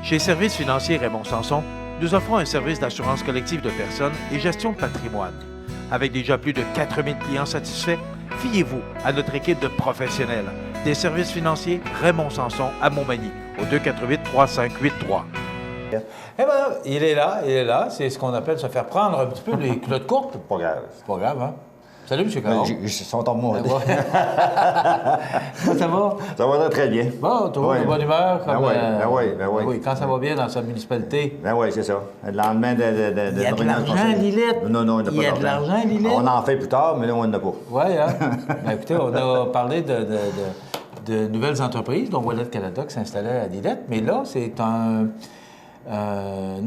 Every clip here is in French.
Chez Services financiers Raymond Sanson, nous offrons un service d'assurance collective de personnes et gestion de patrimoine. Avec déjà plus de 4000 clients satisfaits, fiez-vous à notre équipe de professionnels des services financiers Raymond Sanson à Montmagny, au 248-3583. Eh bien, il est là. C'est ce qu'on appelle se faire prendre un petit peu les culottes courtes. C'est pas grave. C'est pas grave, hein? Salut, M. Caron. Ils sont en moi. Ça va? Ça va très bien. Bon, toujours de bonne humeur. Comme, oui. Quand ça va bien dans sa municipalité. Ben oui, c'est ça. Le lendemain de il y a de l'argent, Lilette. Non, il y a de l'argent, Lilette. On en fait plus tard, mais là, on n'en a pas. Oui, hein? Ben, écoutez, on a parlé de nouvelles entreprises, dont Wallet Canada qui s'installait à Lilette, mais là, c'est un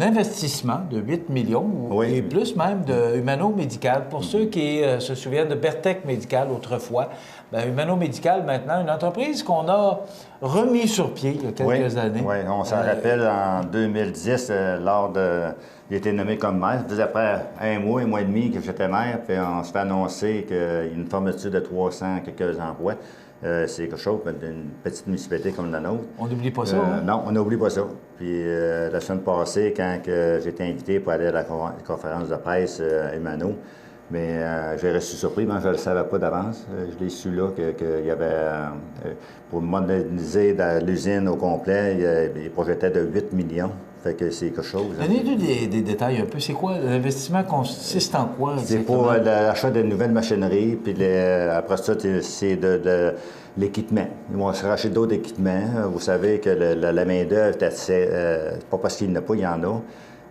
investissement de 8 millions, et plus même de Humano Médical. Pour ceux qui se souviennent de Bertec Médical autrefois, bien, Humano Médical, maintenant, une entreprise qu'on a remis sur pied il y a quelques années. Oui, on s'en rappelle en 2010, il a été nommé comme maire. Ça faisait après un mois et demi que j'étais maire, puis on se fait annoncer qu'il y a une fermeture de 300 quelques emplois. C'est quelque chose d'une petite municipalité comme la nôtre. On n'oublie pas ça, hein? Non, on n'oublie pas ça. Puis la semaine passée, quand j'ai été invité pour aller à la conférence de presse à Humano, mais j'ai resté surpris, mais je ne le savais pas d'avance. Je l'ai su là qu'il y avait, pour moderniser l'usine au complet, il projetait de 8 millions. Fait que c'est quelque chose. Donnez-nous des détails un peu. C'est quoi? L'investissement consiste en quoi? C'est pour l'achat de nouvelles machineries, puis après ça, c'est de l'équipement. Ils vont se racheter d'autres équipements. Vous savez que la main-d'œuvre, c'est pas parce qu'il n'y en a pas, il y en a,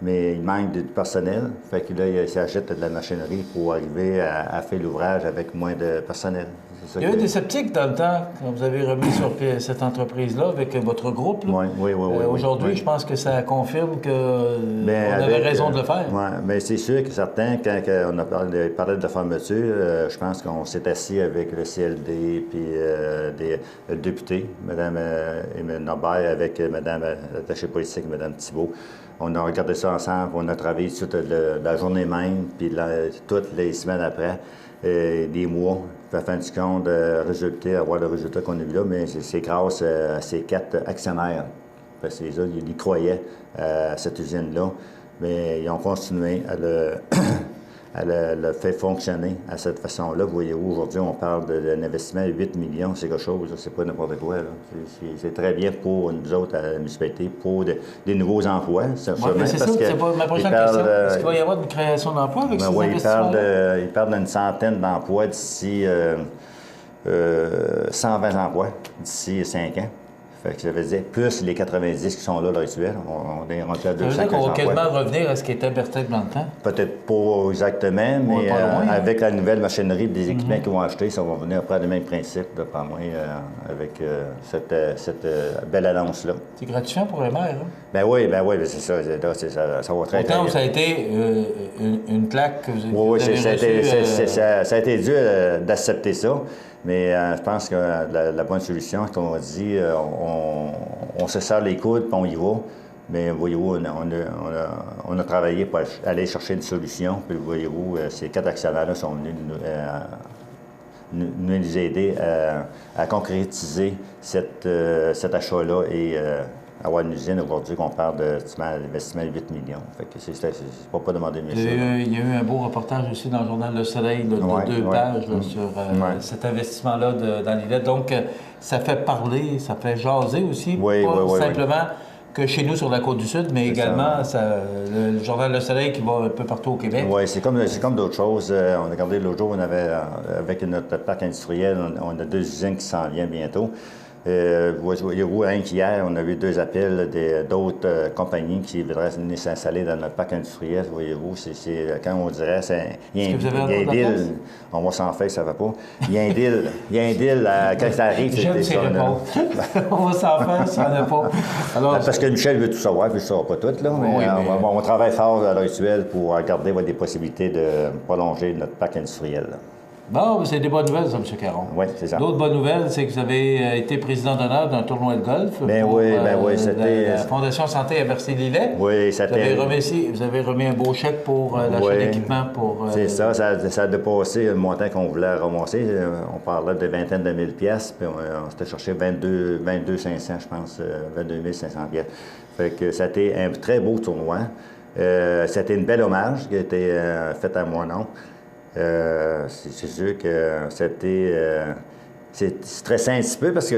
mais il manque du personnel. Fait que là, ils s'achètent de la machinerie pour arriver à faire l'ouvrage avec moins de personnel. Il y a eu des sceptiques dans le temps, quand vous avez remis sur pied cette entreprise-là avec votre groupe. Là. Oui. Aujourd'hui, je pense que ça confirme qu'on avait raison de le faire. Oui, mais c'est sûr que certains, quand on a parlé de la fermeture, je pense qu'on s'est assis avec le CLD puis le député, Mme Norbert, avec Mme l'attachée politique, Mme Thibault. On a regardé ça ensemble, on a travaillé toute la journée même, puis toutes les semaines après, des mois. À fin du compte, avoir le résultat qu'on a vu là, mais c'est grâce à ces 4 actionnaires. Parce que les autres, ils croyaient à cette usine-là, mais ils ont continué à le faire fonctionner à cette façon-là. Vous voyez, aujourd'hui, on parle d'un investissement de 8 millions, c'est quelque chose, c'est pas n'importe quoi. C'est très bien pour nous autres à la municipalité, pour des nouveaux emplois. C'est ça, c'est pas ma prochaine question. Est-ce qu'il va y avoir une création d'emplois avec ces investissements-là? Ils parlent d'une centaine d'emplois d'ici 120 emplois d'ici 5 ans. Fait que ça veut dire plus les 90 qui sont là à l'heure actuelle. On est rentré à 200 emplois. Ça veut dire qu'on va quasiment revenir à ce qui était Bertec dans le temps? Peut-être pas exactement, mais avec la nouvelle machinerie et des équipements qu'ils vont acheter, ça va venir après le même principe, d'après moi, avec cette belle annonce-là. C'est gratifiant pour les maires, hein? Ben oui, c'est ça. Ça va très, Autant, ça a été une claque que vous avez ça a été dur d'accepter ça. Mais je pense que la bonne solution, comme on dit, on se serre les coudes et on y va. Mais voyez-vous, on a travaillé pour aller chercher une solution. Puis voyez-vous, ces 4 actionnaires-là sont venus nous aider à concrétiser cet achat-là et avoir une usine aujourd'hui qu'on parle d'investissement de 8 millions. Fait que c'est pas demander mieux ça. Il y a eu un beau reportage aussi dans le Journal Le Soleil de 2 pages sur cet investissement-là dans Lilette. Donc, ça fait parler, ça fait jaser aussi, pas simplement que chez nous sur la Côte-du-Sud, mais également le Journal Le Soleil qui va un peu partout au Québec. Oui, c'est comme d'autres choses. On a regardé l'autre jour, on avait, avec notre parc industriel, on a 2 usines qui s'en viennent bientôt. Voyez-vous, qu'hier, on a eu 2 appels d'autres compagnies qui voudraient venir s'installer dans notre parc industriel. Voyez-vous, c'est quand on dirait, il y a un deal. On va s'en faire, ça va pas. Il y a un deal, quand ça arrive. J'aime ces réponses. On va s'en faire, ça n'en a pas. Alors, parce que Michel veut tout savoir, puis je ne saurais pas tout, là. Mais, on travaille fort à l'heure actuelle pour regarder des possibilités de prolonger notre parc industriel. Bon, c'est des bonnes nouvelles, ça, M. Caron. Oui, c'est ça. L'autre bonne nouvelle, c'est que vous avez été président d'honneur d'un tournoi de golf. Ben oui, c'était... La Fondation Santé à Bercy-Lillet. Oui, c'était... Vous avez remis un beau chèque pour l'achat d'équipement pour... C'est ça a dépassé le montant qu'on voulait ramasser. On parlait de vingtaine de mille piastres, puis on s'était cherché 22 500, je pense, 22 500 piastres. Fait que ça a été un très beau tournoi. C'était une belle hommage qui a été faite à mon nom. C'est sûr que c'était... c'est stressant un petit peu parce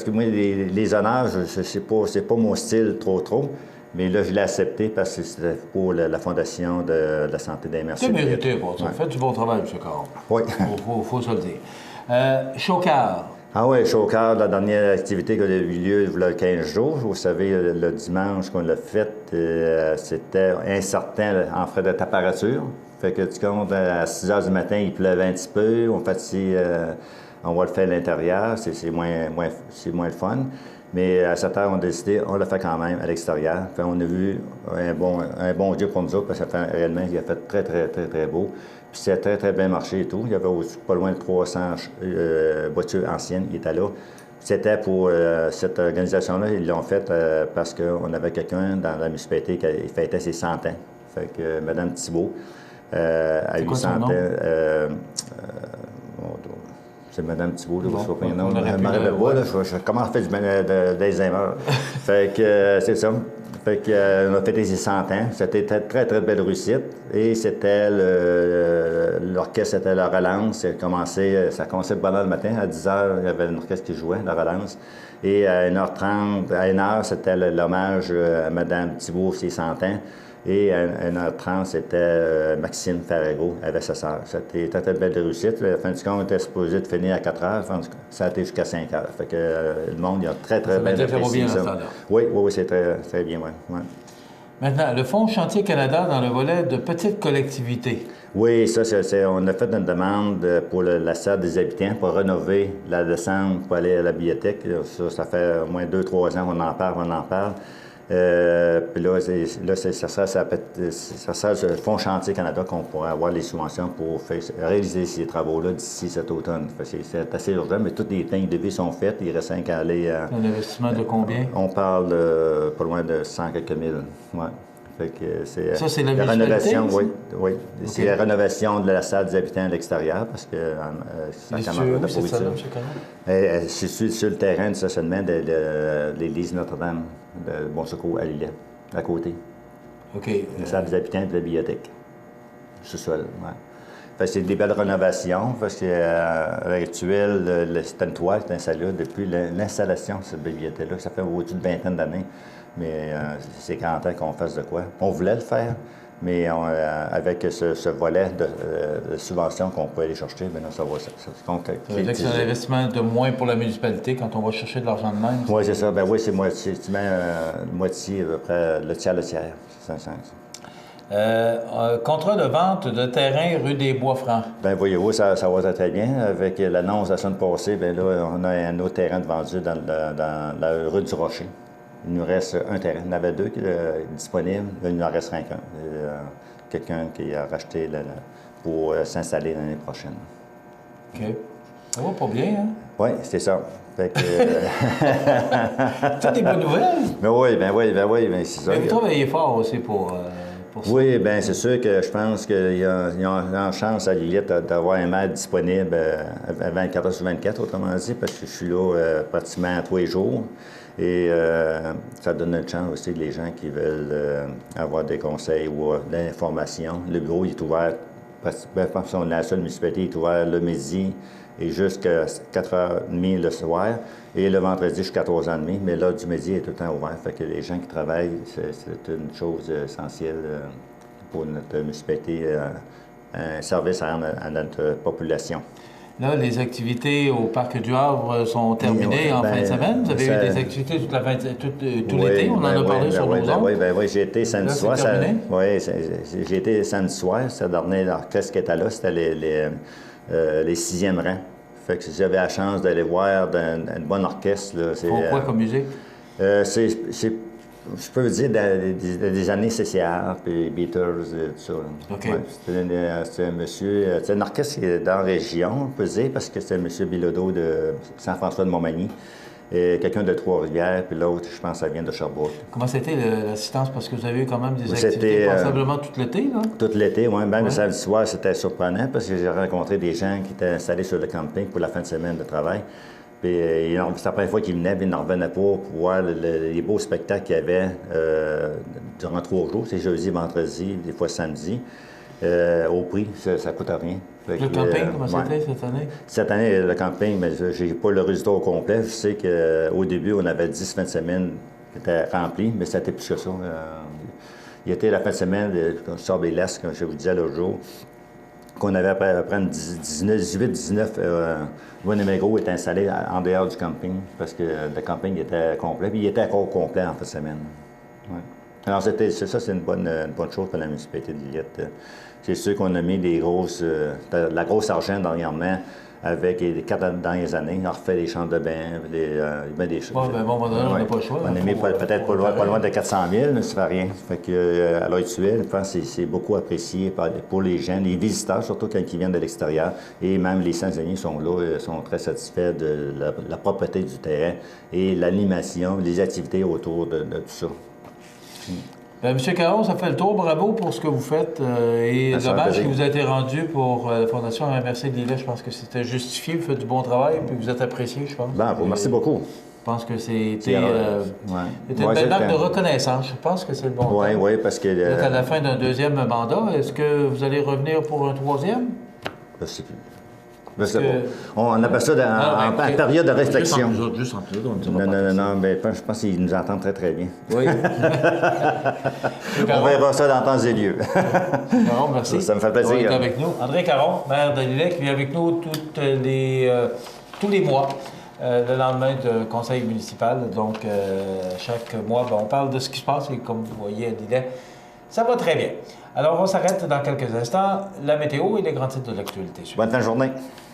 que moi, les honneurs, c'est pas mon style trop. Mais là, je l'ai accepté parce que c'était pour la Fondation de la santé des mères. C'est mérité, bon, ça. Faites du bon travail, M. Caron. Oui. faut se le dire. Chocard. Ah oui, Chocard, la dernière activité qui a eu lieu il y a 15 jours. Vous savez, le dimanche qu'on l'a fait, c'était incertain en frais de température. Fait que tu comptes, à 6 h du matin, il pleuvait un petit peu. On fait ici, on va le faire à l'intérieur, c'est moins le fun. Mais à 7 h, on a décidé, on l'a fait quand même à l'extérieur. Fait on a vu un bon Dieu pour nous autres, parce que ça fait, réellement, il a fait très beau. Puis c'est très bien marché et tout. Il y avait aussi pas loin de 300 voitures anciennes qui étaient là. C'était pour cette organisation-là, ils l'ont fait parce qu'on avait quelqu'un dans la municipalité qui fêtait ses 100 ans. Fait que Mme Thibault a eu 100 ans. C'est Mme Thibault, là, je ne sais pas non. Je commence à faire des erreurs. Fait que c'est ça. Fait qu'on a fêté ses 100 ans. C'était très belle réussite. Et c'était l'orchestre, c'était la relance. Ça commençait bonne heure le matin. À 10 h, il y avait l'orchestre qui jouait, la relance. Et à 1h30, à 1h, c'était l'hommage à Mme Thibault, ses 100 ans. Et à 1h30, c'était Maxime Farrago avec sa sœur. C'était très belle réussite. La fin du compte, on était supposé de finir à 4 h. Ça a été jusqu'à 5 h. Fait que le monde, il a très bien apprécié ça. Oui, c'est très bien, oui. Ouais. Maintenant, le Fonds Chantier Canada dans le volet de petites collectivités. Oui, ça, on a fait une demande pour la salle des habitants pour rénover la descente pour aller à la bibliothèque. Ça fait au moins 2-3 ans qu'on en parle. Puis là, ça sert le Fonds Chantier Canada qu'on pourrait avoir les subventions pour réaliser ces travaux-là d'ici cet automne. C'est assez urgent, mais toutes les lignes de vie sont faites. Il reste 5 à aller... Un investissement de combien? On parle pas loin de 100 quelques mille. Ouais. Fait que ça, c'est la rénovation, oui. Okay. C'est la rénovation de la salle des habitants à l'extérieur, parce que ça commence à pourrir. C'est sur le terrain du stationnement de l'église Notre-Dame de Bon Secours à Lillet, à côté. OK. La salle des habitants de la bibliothèque. Sous-sol, oui. Fait que c'est des belles rénovations, parce qu'à l'heure actuelle, c'est une toile qui est installée depuis l'installation de cette bibliothèque-là. Ça fait au-dessus de 20 d'années. Mais c'est quand temps qu'on fasse de quoi. On voulait le faire, mais avec ce volet de subvention qu'on peut aller chercher, bien, ça va se concrétiser. Ça veut dire que c'est un investissement de moins pour la municipalité quand on va chercher de l'argent de même? Oui, c'est ça. Ben oui, c'est moitié. Tu mets moitié, à peu près le tiers. C'est un sens. Contrat de vente de terrain rue des Bois-Francs. Bien, voyez-vous, ça va très bien. Avec l'annonce la semaine passée, bien là, on a un autre terrain de vendu dans la rue du Rocher. Il nous reste un terrain. Il y en avait 2 qui étaient disponibles. Là, il nous en reste rien qu'un. Quelqu'un qui a racheté pour s'installer l'année prochaine. OK. Ça va pas bien, hein? Oui, c'est ça. Fait que... C'est des bonnes nouvelles? Ben oui, c'est ça. Mais vous travaillez fort aussi pour ça. Oui, bien, c'est sûr que je pense qu'il y a une chance à Lillette d'avoir un maître disponible à 24 h sur 24, autrement dit, parce que je suis là pratiquement tous les jours. Et ça donne une chance aussi les gens qui veulent avoir des conseils ou de l'information. Le bureau est ouvert, la seule municipalité est ouverte le midi et jusqu'à 4h30 le soir. Et le vendredi jusqu'à 14h30, mais là, du midi est tout le temps ouvert. Fait que les gens qui travaillent, c'est une chose essentielle pour notre municipalité, un service à notre population. Là, les activités au Parc du Havre sont terminées en fin de semaine. Vous avez eu des activités tout l'été. On en a parlé sur nos ondes. Oui, j'ai été samedi soir. J'ai été samedi soir. Ce dernier orchestre qui était là, c'était les 6e rangs. Fait que j'avais la chance d'aller voir un bon orchestre. Là, quoi comme musique? C'est Je peux vous dire des années CCR, puis Beatles, tout ça. OK. Ouais, c'est un monsieur, c'est un orchestre qui est dans la région, on peut dire, parce que c'est un monsieur Bilodeau de Saint-François-de-Montmagny. Et quelqu'un de Trois-Rivières, puis l'autre, je pense, ça vient de Sherbrooke. Comment c'était l'assistance? Parce que vous avez eu quand même des activités passablement tout l'été, là? Tout l'été, oui. Même le samedi soir, c'était surprenant parce que j'ai rencontré des gens qui étaient installés sur le camping pour la fin de semaine de travail. Puis c'est la première fois qu'ils venaient, puis ils n'en revenaient pas pour voir les beaux spectacles qu'il y avait durant 3 jours. C'est jeudi, vendredi, des fois samedi. Au prix, ça ne coûte rien. Le camping, comment c'était cette année? Cette année, le camping, mais je n'ai pas le résultat au complet. Je sais qu'au début, on avait 10 fins de semaine qui étaient remplies, mais ça a été plus que ça. Il y était la fin de semaine, on sort des lasques, comme je vous disais l'autre jour, qu'on avait après 18-19, Winnebago était installé en dehors du camping, parce que le camping était complet, puis il était encore complet en fin de semaine. Ouais. Alors, c'est une bonne chose pour la municipalité de Lillette. C'est sûr qu'on a mis de la grosse argent dernièrement avec les 4 dernières années. On a refait les chambres de bain, des choses. Bon, on n'a pas le choix. On a mis peut-être pas loin de 400 000, mais ça ne fait rien. Fait que, à l'heure actuelle, je pense que c'est beaucoup apprécié pour les gens, les visiteurs, surtout quand ils viennent de l'extérieur. Et même les saisonniers sont là, sont très satisfaits de la propreté du terrain et l'animation, les activités autour de tout ça. Bien, M. Caron, ça fait le tour. Bravo pour ce que vous faites. Et dommage que vous avez été rendu pour la Fondation MRC de Lillette. Je pense que c'était justifié. Vous faites du bon travail puis vous êtes apprécié, je pense. Bon, merci beaucoup. Je pense que c'était une belle acte de reconnaissance. Je pense que c'est le bon temps. Oui, parce que... Vous êtes à la fin d'un 2e mandat. Est-ce que vous allez revenir pour un 3e? Je ne sais plus. On appelle ça en période de réflexion. Juste entre deux, Non, mais je pense qu'ils nous entendent très, très bien. Oui. On verra ça dans temps et lieu. Caron, merci. Ça me fait plaisir. D'être avec nous. André Caron, maire de Lillette, qui vient avec nous tous les mois, le lendemain du conseil municipal. Donc, chaque mois, on parle de ce qui se passe et comme vous voyez à Lillette, ça va très bien. Alors, on s'arrête dans quelques instants. La météo et les grands titres de l'actualité. Bonne fin de journée.